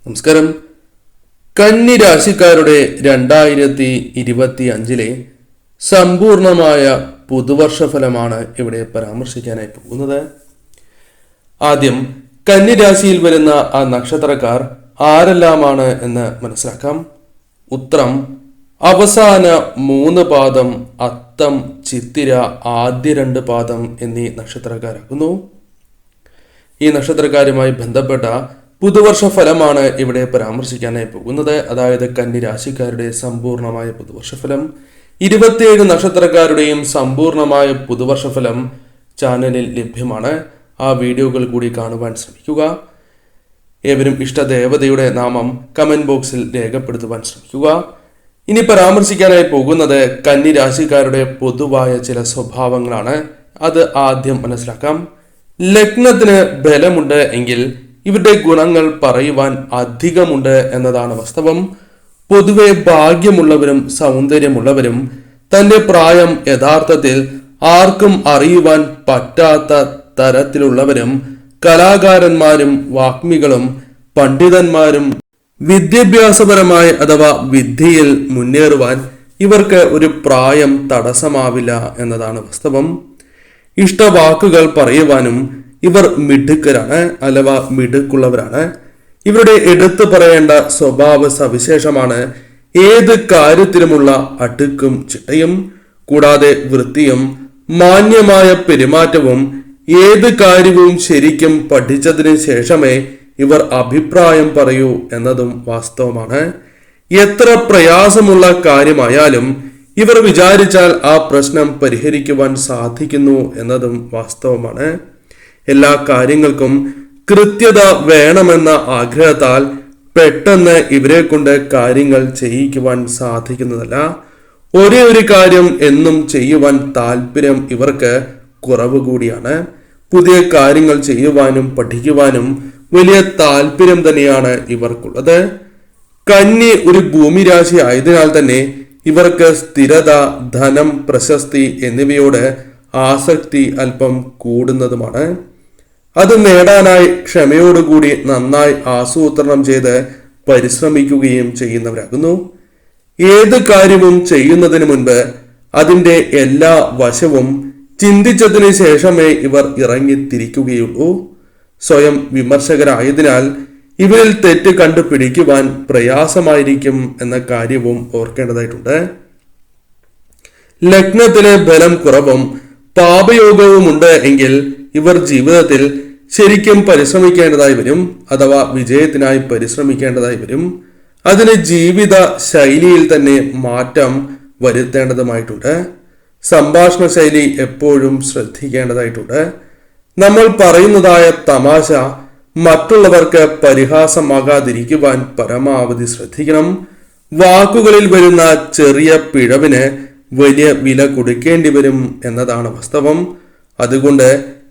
നമസ്കാരം. കന്നി രാശിക്കാരുടെ 2025 സമ്പൂർണമായ പുതുവർഷ ഫലമാണ് ഇവിടെ പരാമർശിക്കാനായി പോകുന്നത്. ആദ്യം കന്നി രാശിയിൽ വരുന്ന ആ നക്ഷത്രക്കാർ ആരെല്ലാമാണ് എന്ന് മനസ്സിലാക്കാം. ഉത്രം അവസാന 3 പാദം, അത്തം, ചിത്തിര ആദ്യ 2 പാദം എന്നീ നക്ഷത്രക്കാരാകുന്നു. ഈ നക്ഷത്രക്കാരുമായി ബന്ധപ്പെട്ട പുതുവർഷ ഫലമാണ് ഇവിടെ പരാമർശിക്കാനായി പോകുന്നത്. അതായത് കന്നി രാശിക്കാരുടെ സമ്പൂർണമായ പുതുവർഷ ഫലം. 27 നക്ഷത്രക്കാരുടെയും സമ്പൂർണമായ പുതുവർഷ ഫലം ചാനലിൽ ലഭ്യമാണ്. ആ വീഡിയോകൾ കൂടി കാണുവാൻ ശ്രമിക്കുക. ഏവരും ഇഷ്ടദേവതയുടെ നാമം കമന്റ് ബോക്സിൽ രേഖപ്പെടുത്തുവാൻ ശ്രമിക്കുക. ഇനി പരാമർശിക്കാനായി പോകുന്നത് കന്നി രാശിക്കാരുടെ പൊതുവായ ചില സ്വഭാവങ്ങളാണ്. അത് ആദ്യം മനസ്സിലാക്കാം. ലഗ്നത്തിന് ബലമുണ്ട് എങ്കിൽ ഇവരുടെ ഗുണങ്ങൾ പറയുവാൻ അധികമുണ്ട് എന്നതാണ് വാസ്തവം. പൊതുവെ ഭാഗ്യമുള്ളവരും സൗന്ദര്യമുള്ളവരും തന്റെ പ്രായം യഥാർത്ഥത്തിൽ ആർക്കും അറിയുവാൻ പറ്റാത്ത തരത്തിലുള്ളവരും കലാകാരന്മാരും വാഗ്മികളും പണ്ഡിതന്മാരും വിദ്യാഭ്യാസപരമായി അഥവാ വിദ്യയിൽ മുന്നേറുവാൻ ഇവർക്ക് ഒരു പ്രായം തടസ്സമാവില്ല എന്നതാണ് വാസ്തവം. ഇഷ്ടവാക്കുകൾ പറയുവാനും ഇവർ മിടുക്കരാണ് അഥവാ മിടുക്കുള്ളവരാണ്. ഇവരുടെ എടുത്തു പറയേണ്ട സ്വഭാവ സവിശേഷമാണ് ഏത് കാര്യത്തിലുമുള്ള അടുക്കും ചിട്ടയും, കൂടാതെ വൃത്തിയും മാന്യമായ പെരുമാറ്റവും. ഏത് കാര്യവും ശരിക്കും പഠിച്ചതിന് ശേഷമേ ഇവർ അഭിപ്രായം പറയൂ എന്നതും വാസ്തവമാണ്. എത്ര പ്രയാസമുള്ള കാര്യമായാലും ഇവർ വിചാരിച്ചാൽ ആ പ്രശ്നം പരിഹരിക്കുവാൻ സാധിക്കുന്നു എന്നതും വാസ്തവമാണ്. എല്ലാ കാര്യങ്ങൾക്കും കൃത്യത വേണമെന്ന ആഗ്രഹത്താൽ പെട്ടെന്ന് ഇവരെ കൊണ്ട് കാര്യങ്ങൾ ചെയ്യിക്കുവാൻ സാധിക്കുന്നതല്ല. ഒരേ ഒരു കാര്യം എന്നും ചെയ്യുവാൻ താല്പര്യം ഇവർക്ക് കുറവ് കൂടിയാണ്. പുതിയ കാര്യങ്ങൾ ചെയ്യുവാനും പഠിക്കുവാനും വലിയ താല്പര്യം തന്നെയാണ് ഇവർക്കുള്ളത്. കന്നി ഒരു ഭൂമി രാശി ആയതിനാൽ തന്നെ ഇവർക്ക് സ്ഥിരത, ധനം, പ്രശസ്തി എന്നിവയോട് ആസക്തി അല്പം കൂടുന്നതുമാണ്. അത് നേടാനായി ക്ഷമയോടുകൂടി നന്നായി ആസൂത്രണം ചെയ്ത് പരിശ്രമിക്കുകയും ചെയ്യുന്നവരാകുന്നു. ഏത് കാര്യവും ചെയ്യുന്നതിന് മുൻപ് അതിൻ്റെ എല്ലാ വശവും ചിന്തിച്ചതിന് ശേഷമേ ഇവർ ഇറങ്ങിത്തിരിക്കുകയുള്ളൂ. സ്വയം വിമർശകരായതിനാൽ ഇവരിൽ തെറ്റ് കണ്ടുപിടിക്കുവാൻ പ്രയാസമായിരിക്കും എന്ന കാര്യവും ഓർക്കേണ്ടതായിട്ടുണ്ട്. ലഗ്നത്തിലെ ബലം കുറവും പാപയോഗവുമുണ്ട് എങ്കിൽ ഇവർ ജീവിതത്തിൽ ശരിക്കും പരിശ്രമിക്കേണ്ടതായി വരും അഥവാ വിജയത്തിനായി പരിശ്രമിക്കേണ്ടതായി വരും. അതിന് ജീവിത ശൈലിയിൽ തന്നെ മാറ്റം വരുത്തേണ്ടതുമായിട്ടുണ്ട്. സംഭാഷണ ശൈലി എപ്പോഴും ശ്രദ്ധിക്കേണ്ടതായിട്ടുണ്ട്. നമ്മൾ പറയുന്നതായ തമാശ മറ്റുള്ളവർക്ക് പരിഹാസമാകാതിരിക്കുവാൻ പരമാവധി ശ്രദ്ധിക്കണം. വാക്കുകളിൽ വരുന്ന ചെറിയ പിഴവിന് വലിയ വില കൊടുക്കേണ്ടി വരും എന്നതാണ് വാസ്തവം. അതുകൊണ്ട്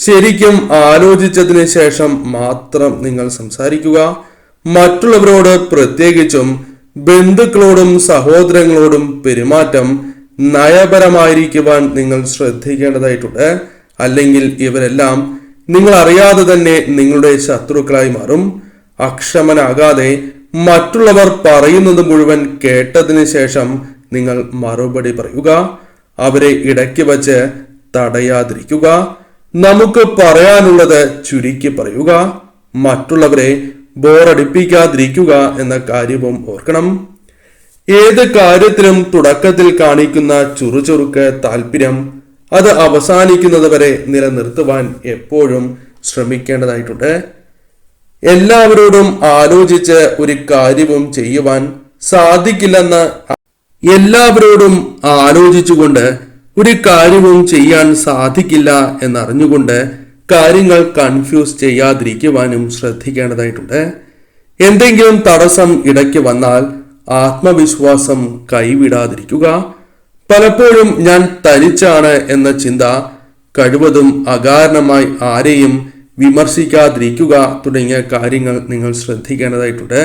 ശരിക്കും ആലോചിച്ചതിന് ശേഷം മാത്രം നിങ്ങൾ സംസാരിക്കുക. മറ്റുള്ളവരോട്, പ്രത്യേകിച്ചും ബന്ധുക്കളോടും സഹോദരങ്ങളോടും പെരുമാറ്റം നയപരമായിരിക്കുവാൻ നിങ്ങൾ ശ്രദ്ധിക്കേണ്ടതായിട്ടുണ്ട്. അല്ലെങ്കിൽ ഇവരെല്ലാം നിങ്ങൾ അറിയാതെ തന്നെ നിങ്ങളുടെ ശത്രുക്കളായി മാറും. അക്ഷമനാകാതെ മറ്റുള്ളവർ പറയുന്നത് മുഴുവൻ കേട്ടതിന് ശേഷം നിങ്ങൾ മറുപടി പറയുക. അവരെ ഇടയ്ക്ക് വച്ച് തടയാതിരിക്കുക. നമുക്ക് പറയാനുള്ളത് ചുരുക്കി പറയുക. മറ്റുള്ളവരെ ബോറടിപ്പിക്കാതിരിക്കുക എന്ന കാര്യവും ഓർക്കണം. ഏത് കാര്യത്തിലും തുടക്കത്തിൽ കാണിക്കുന്ന ചുറുചുറുക്ക്, താല്പര്യം അത് അവസാനിക്കുന്നത് വരെ നിലനിർത്തുവാൻ എപ്പോഴും ശ്രമിക്കേണ്ടതായിട്ടുണ്ട്. എല്ലാവരോടും ആലോചിച്ച് ഒരു കാര്യവും ചെയ്യുവാൻ സാധിക്കില്ലെന്ന് എല്ലാവരോടും ആലോചിച്ചുകൊണ്ട് ഒരു കാര്യവും ചെയ്യാൻ സാധിക്കില്ല എന്നറിഞ്ഞുകൊണ്ട് കാര്യങ്ങൾ കൺഫ്യൂസ് ചെയ്യാതിരിക്കുവാനും ശ്രദ്ധിക്കേണ്ടതായിട്ടുണ്ട്. എന്തെങ്കിലും തടസ്സം ഇടയ്ക്ക് വന്നാൽ ആത്മവിശ്വാസം കൈവിടാതിരിക്കുക. പലപ്പോഴും ഞാൻ തനിച്ചാണ് എന്ന ചിന്ത, കഴിവതും അകാരണമായി ആരെയും വിമർശിക്കാതിരിക്കുക തുടങ്ങിയ കാര്യങ്ങൾ നിങ്ങൾ ശ്രദ്ധിക്കേണ്ടതായിട്ടുണ്ട്.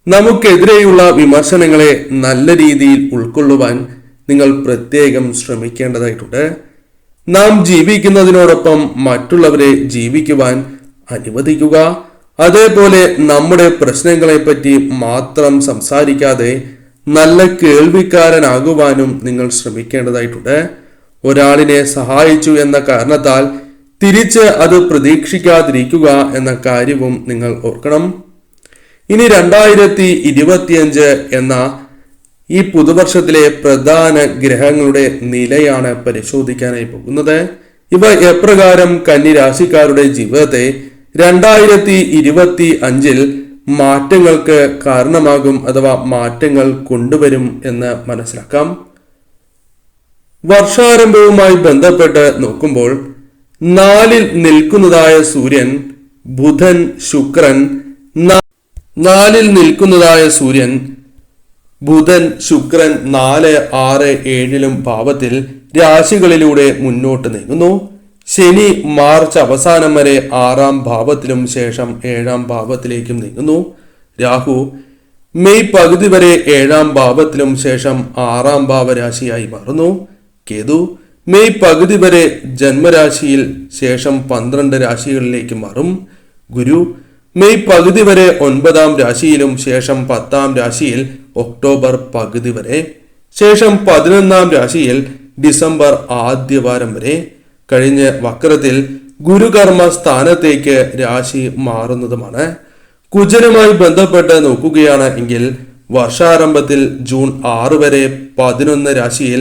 നമുക്കെതിരെയുള്ള വിമർശനങ്ങളെ നല്ല രീതിയിൽ ഉൾക്കൊള്ളുവാൻ നിങ്ങൾ പ്രത്യേകം ശ്രമിക്കേണ്ടതായിട്ടുണ്ട്. നാം ജീവിക്കുന്നതിനോടൊപ്പം മറ്റുള്ളവരെ ജീവിക്കുവാൻ അനുവദിക്കുക. അതേപോലെ നമ്മുടെ പ്രശ്നങ്ങളെ പറ്റി മാത്രം സംസാരിക്കാതെ നല്ല കേൾവിക്കാരനാകുവാനും നിങ്ങൾ ശ്രമിക്കേണ്ടതായിട്ടുണ്ട്. ഒരാളിനെ സഹായിച്ചു എന്ന കാരണത്താൽ തിരിച്ച് അത് പ്രതീക്ഷിക്കാതിരിക്കുക എന്ന കാര്യവും നിങ്ങൾ ഓർക്കണം. ഇനി 2025 എന്ന ഈ പുതുവർഷത്തിലെ പ്രധാന ഗ്രഹങ്ങളുടെ നിലയാണ് പരിശോധിക്കാനായി പോകുന്നത്. ഇവ എപ്രകാരം കന്നി രാശിക്കാരുടെ ജീവിതത്തെ 2025 മാറ്റങ്ങൾക്ക് കാരണമാകും അഥവാ മാറ്റങ്ങൾ കൊണ്ടുവരും എന്ന് മനസ്സിലാക്കാം. വർഷാരംഭവുമായി ബന്ധപ്പെട്ട് നോക്കുമ്പോൾ 4-ൽ നിൽക്കുന്നതായ സൂര്യൻ, ബുധൻ, ശുക്രൻ 4-ൽ നിൽക്കുന്നതായ സൂര്യൻ, ബുധൻ, ശുക്രൻ 4, 6, 7 ഭാവത്തിൽ രാശികളിലൂടെ മുന്നോട്ട് നീങ്ങുന്നു. ശനി മാർച്ച് അവസാനം വരെ 6-ാം ഭാവത്തിലും ശേഷം 7-ാം ഭാവത്തിലേക്കും നീങ്ങുന്നു. രാഹു മെയ് പകുതി വരെ 7-ാം ഭാവത്തിലും ശേഷം 6-ാം ഭാവരാശിയായി മാറുന്നു. കേതു മെയ് പകുതി വരെ ജന്മരാശിയിൽ ശേഷം 12 രാശികളിലേക്ക് മാറും. ഗുരു മെയ് പകുതി വരെ 9-ാം രാശിയിലും ശേഷം 10-ാം രാശിയിൽ ഒക്ടോബർ പകുതി വരെ, ശേഷം 11-ാം രാശിയിൽ ഡിസംബർ ആദ്യവാരം വരെ. കഴിഞ്ഞ് വക്രത്തിൽ ഗുരുകർമ്മ സ്ഥാനത്തേക്ക് രാശി മാറുന്നതുമാണ്. കുജനുമായി ബന്ധപ്പെട്ട് നോക്കുകയാണ് എങ്കിൽ വർഷാരംഭത്തിൽ ജൂൺ 6 വരെ 11 രാശിയിൽ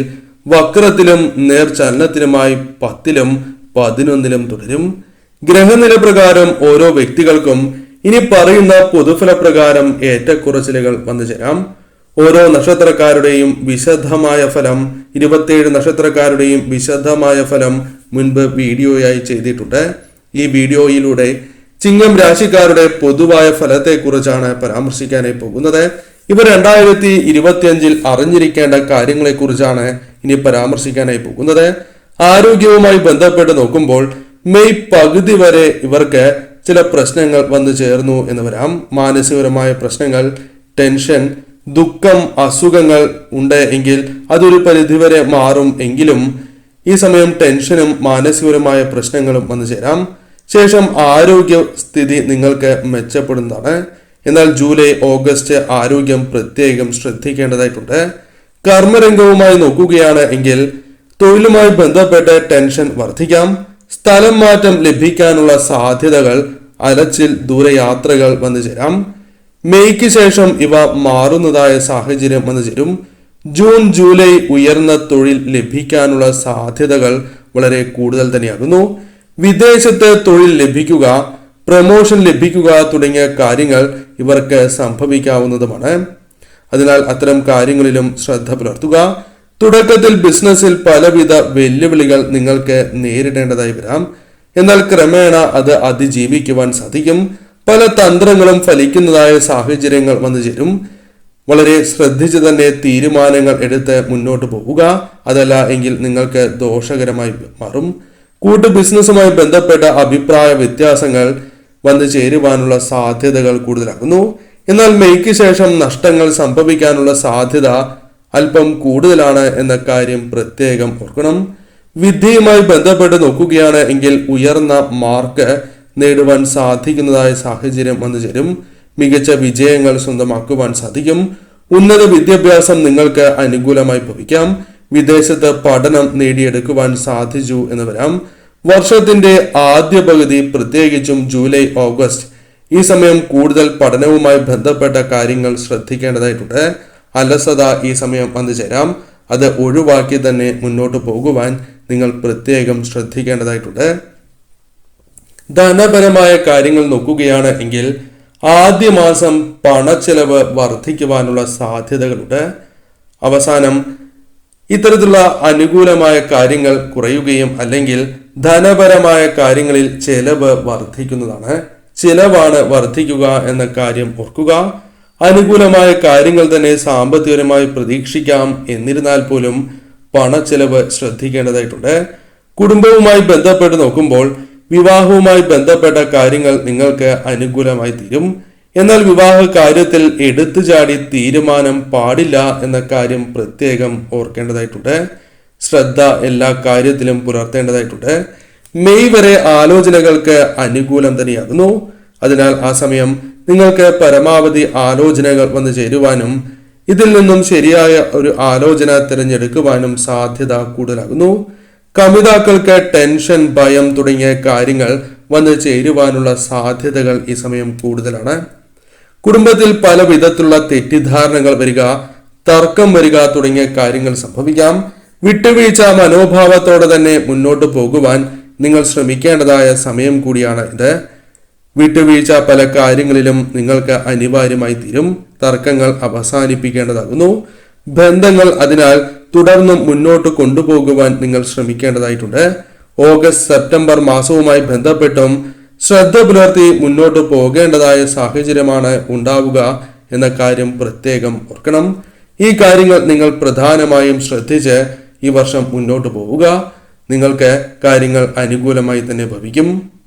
വക്രത്തിലും നേർചലനത്തിലുമായി 10-ലും 11-ലും തുടരും. ഗ്രഹനില പ്രകാരം ഓരോ വ്യക്തികൾക്കും ഇനി പറയുന്ന പൊതുഫലപ്രകാരം ഏറ്റക്കുറച്ചിലുകൾ വന്നു ചേരാം. ഓരോ നക്ഷത്രക്കാരുടെയും വിശദമായ ഫലം, 27 നക്ഷത്രക്കാരുടെയും വിശദമായ ഫലം മുൻപ് വീഡിയോയായി ചെയ്തിട്ടുണ്ട്. ഈ വീഡിയോയിലൂടെ ചിങ്ങം രാശിക്കാരുടെ പൊതുവായ ഫലത്തെക്കുറിച്ചാണ് പരാമർശിക്കാനായി പോകുന്നത്. ഇവർ 2025 അറിഞ്ഞിരിക്കേണ്ട കാര്യങ്ങളെക്കുറിച്ചാണ് ഇനി പരാമർശിക്കാനായി പോകുന്നത്. ആരോഗ്യവുമായി ബന്ധപ്പെട്ട് നോക്കുമ്പോൾ മെയ് പകുതി വരെ ഇവർക്ക് ചില പ്രശ്നങ്ങൾ വന്നു ചേർന്നു എന്ന് വരാം. മാനസികപരമായ പ്രശ്നങ്ങൾ, ടെൻഷൻ, ദുഃഖം, അസുഖങ്ങൾ ഉണ്ട് എങ്കിൽ അതൊരു പരിധിവരെ മാറും. എങ്കിലും ഈ സമയം ടെൻഷനും മാനസികപരമായ പ്രശ്നങ്ങളും വന്നു ചേരാം. ശേഷം ആരോഗ്യ സ്ഥിതി നിങ്ങൾക്ക് മെച്ചപ്പെടുന്നതാണ്. എന്നാൽ ജൂലൈ, ഓഗസ്റ്റ് ആരോഗ്യം പ്രത്യേകം ശ്രദ്ധിക്കേണ്ടതായിട്ടുണ്ട്. കർമ്മരംഗവുമായി നോക്കുകയാണ് എങ്കിൽ തൊഴിലുമായി ബന്ധപ്പെട്ട് ടെൻഷൻ വർദ്ധിക്കാം. സ്ഥലം മാറ്റം ലഭിക്കാനുള്ള സാധ്യതകൾ, അലച്ചിൽ, ദൂരയാത്രകൾ വന്നു ചേരാം. മെയ്ക്ക് ശേഷം ഇവ മാറുന്നതായ സാഹചര്യം വന്നു ചേരും. ജൂൺ, ജൂലൈ ഉയർന്ന തൊഴിൽ ലഭിക്കാനുള്ള സാധ്യതകൾ വളരെ കൂടുതൽ തന്നെയാകുന്നു. വിദേശത്ത് തൊഴിൽ ലഭിക്കുക, പ്രമോഷൻ ലഭിക്കുക തുടങ്ങിയ കാര്യങ്ങൾ ഇവർക്ക് സംഭവിക്കാവുന്നതുമാണ്. അതിനാൽ അത്തരം കാര്യങ്ങളിലും ശ്രദ്ധ പുലർത്തുക. തുടക്കത്തിൽ ബിസിനസ്സിൽ പലവിധ വെല്ലുവിളികൾ നിങ്ങൾക്ക് നേരിടേണ്ടതായി വരാം. എന്നാൽ ക്രമേണ അത് അതിജീവിക്കുവാൻ സാധിക്കും. പല തന്ത്രങ്ങളും ഫലിക്കുന്നതായ സാഹചര്യങ്ങൾ വന്നു ചേരും. വളരെ ശ്രദ്ധിച്ച് തന്നെ തീരുമാനങ്ങൾ എടുത്ത് മുന്നോട്ട് പോവുക. അതല്ല എങ്കിൽ നിങ്ങൾക്ക് ദോഷകരമായി മാറും. കൂട്ടു ബിസിനസ്സുമായി ബന്ധപ്പെട്ട അഭിപ്രായ വ്യത്യാസങ്ങൾ വന്നു ചേരുവാനുള്ള സാധ്യതകൾ കൂടുതലാകുന്നു. എന്നാൽ മെയ്ക്ക് ശേഷം നഷ്ടങ്ങൾ സംഭവിക്കാനുള്ള സാധ്യത അല്പം കൂടുതലാണ് എന്ന കാര്യം പ്രത്യേകം ഓർക്കണം. വിദ്യയുമായി ബന്ധപ്പെട്ട് നോക്കുകയാണ് എങ്കിൽ ഉയർന്ന മാർക്ക് നേടുവാൻ സാധിക്കുന്നതായ സാഹചര്യം വന്നു ചേരും. മികച്ച വിജയങ്ങൾ സ്വന്തമാക്കുവാൻ സാധിക്കും. ഉന്നത വിദ്യാഭ്യാസം നിങ്ങൾക്ക് അനുകൂലമായി ഭവിക്കാം. വിദേശത്ത് പഠനം നേടിയെടുക്കുവാൻ സാധിച്ചു എന്ന് വരാം. വർഷത്തിന്റെ ആദ്യ പകുതി, പ്രത്യേകിച്ചും ജൂലൈ, ഓഗസ്റ്റ് ഈ സമയം കൂടുതൽ പഠനവുമായി ബന്ധപ്പെട്ട കാര്യങ്ങൾ ശ്രദ്ധിക്കേണ്ടതായിട്ടുണ്ട്. അലസത ഈ സമയം വന്നു ചേരാം. അത് ഒഴിവാക്കി തന്നെ മുന്നോട്ട് പോകുവാൻ നിങ്ങൾ പ്രത്യേകം ശ്രദ്ധിക്കേണ്ടതായിട്ടുണ്ട്. ധനപരമായ കാര്യങ്ങൾ നോക്കുകയാണ് എങ്കിൽ ആദ്യ മാസം പണച്ചെലവ് വർദ്ധിക്കുവാനുള്ള സാധ്യതകളുണ്ട്. അവസാനം ഇത്തരത്തിലുള്ള അനുകൂലമായ കാര്യങ്ങൾ കുറയുകയും അല്ലെങ്കിൽ ധനപരമായ കാര്യങ്ങളിൽ ചെലവ് വർദ്ധിക്കുന്നതാണ്. ചിലവാണ് വർദ്ധിക്കുക എന്ന കാര്യം ഓർക്കുക. അനുകൂലമായ കാര്യങ്ങൾ തന്നെ സാമ്പത്തികപരമായി പ്രതീക്ഷിക്കാം. എന്നിരുന്നാൽ പോലും പണച്ചെലവ് ശ്രദ്ധിക്കേണ്ടതായിട്ടുണ്ട്. കുടുംബവുമായി ബന്ധപ്പെട്ട് നോക്കുമ്പോൾ വിവാഹവുമായി ബന്ധപ്പെട്ട കാര്യങ്ങൾ നിങ്ങൾക്ക് അനുകൂലമായി തീരും. എന്നാൽ വിവാഹ കാര്യത്തിൽ എടുത്തുചാടി തീരുമാനം പാടില്ല എന്ന കാര്യം പ്രത്യേകം ഓർക്കേണ്ടതായിട്ടുണ്ട്. ശ്രദ്ധ എല്ലാ കാര്യത്തിലും പുലർത്തേണ്ടതായിട്ടുണ്ട്. മെയ് വരെ ആലോചനകൾക്ക് അനുകൂലം തന്നെയാകുന്നു. അതിനാൽ ആ സമയം നിങ്ങൾക്ക് പരമാവധി ആലോചനകൾ വന്നു ചേരുവാനും ഇതിൽ നിന്നും ശരിയായ ഒരു ആലോചന തിരഞ്ഞെടുക്കുവാനും സാധ്യത കൂടുതലാകുന്നു. കമിതാക്കൾക്ക് ടെൻഷൻ, ഭയം തുടങ്ങിയ കാര്യങ്ങൾ വന്നു ചേരുവാനുള്ള സാധ്യതകൾ ഈ സമയം കൂടുതലാണ്. കുടുംബത്തിൽ പല വിധത്തിലുള്ള തെറ്റിദ്ധാരണകൾ വരിക, തർക്കം വരിക തുടങ്ങിയ കാര്യങ്ങൾ സംഭവിക്കാം. വിട്ടുവീഴ്ച മനോഭാവത്തോടെ തന്നെ മുന്നോട്ട് പോകുവാൻ നിങ്ങൾ ശ്രമിക്കേണ്ടതായ സമയം കൂടിയാണ് ഇത്. വിട്ടുവീഴ്ച പല കാര്യങ്ങളിലും നിങ്ങൾക്ക് അനിവാര്യമായി തീരും. തർക്കങ്ങൾ അവസാനിപ്പിക്കേണ്ടതാകുന്നു. ബന്ധങ്ങൾ അതിനാൽ തുടർന്നും മുന്നോട്ട് കൊണ്ടുപോകുവാൻ നിങ്ങൾ ശ്രമിക്കേണ്ടതായിട്ടുണ്ട്. ഓഗസ്റ്റ് സെപ്റ്റംബർ മാസവുമായി ബന്ധപ്പെട്ടും ശ്രദ്ധ പുലർത്തി മുന്നോട്ട് പോകേണ്ടതായ സാഹചര്യമാണ് ഉണ്ടാവുക എന്ന കാര്യം പ്രത്യേകം ഓർക്കണം. ഈ കാര്യങ്ങൾ നിങ്ങൾ പ്രധാനമായും ശ്രദ്ധിച്ച് ഈ വർഷം മുന്നോട്ട് പോവുക. നിങ്ങൾക്ക് കാര്യങ്ങൾ അനുകൂലമായി തന്നെ ഭവിക്കും.